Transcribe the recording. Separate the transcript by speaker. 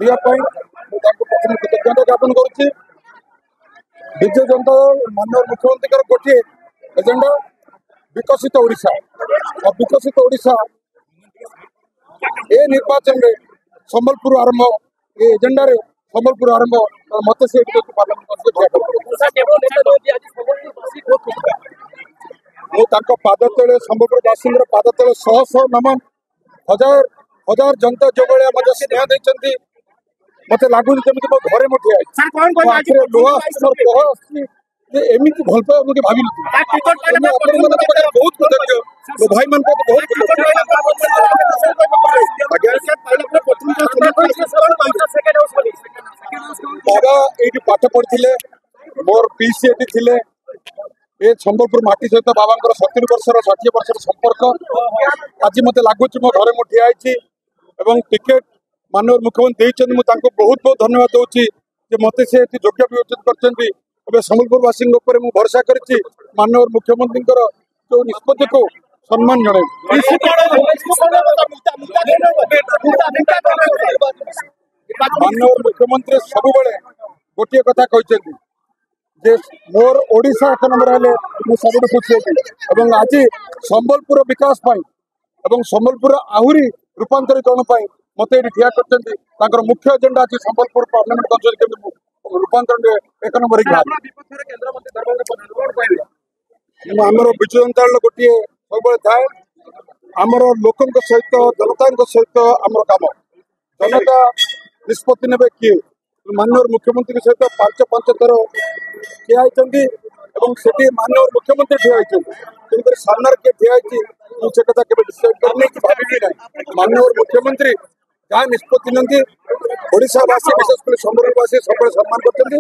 Speaker 1: प्रथम कृतज्ञता ज्ञापन करुच्ची। विजय जनता माननीय मुख्यमंत्री गोटे एजेंडा विकसित ओडिशा और विकसित ओडिशा ए निर्वाचन में संबलपुर आरंभ ए एजेंडा रे संबलपुर आरंभ मत से पाद तले संबलपुर बासी पाद तले शह शह नमन हजार हजार जनता जो भाया स्नेह देती मत लगुच जमी मो घरे मुठे लुहा एमती भल पाए मुझे भावी बहुत कृतज्ञ मो भाई मान बहुत बाबा ये पाठ पढ़ी मोर पीसी ये थे ये संबलपुर माटी सहित बाबा 70 वर्ष 60 वर्ष संपर्क आज मत लगुच मो घरे मुठे आई टिकेट माननीय मुख्यमंत्री बहुत बहुत धन्यवाद दूसरी मत से योग्य विवेचित कर संबलपुरवासी भरोसा कर माननीय मुख्यमंत्री जो निष्पत्ति को सम्मान जन माननीय मुख्यमंत्री सब गोटे कथा कहते जे मोर ओडिशा 1 नंबर हेले सब खुशी होती आज संबलपुर विकास संबलपुर आहरी रूपांतरीकरण मत ये ठिया कर मुख्य एजेंडा अच्छी संबलपुर पार्लियामेंट कौंसिल रूपांतरण 1 नंबर आमर विजु जनता गोटे सब थाए आमर लोकों सहित जनता सहित आमर कम जनता निष्पत्ति ने किए माननीय मुख्यमंत्री सहित 5 थर ठिया से माननीय मुख्यमंत्री ठिया तेणुक सामने किए ठिया से कथा के डिसाइड करने कि भावी ना माननीय मुख्यमंत्री जहाँ निष्पत्ति नी ओडावासी विशेषकर संबलपुरवासी सब सम्मान करते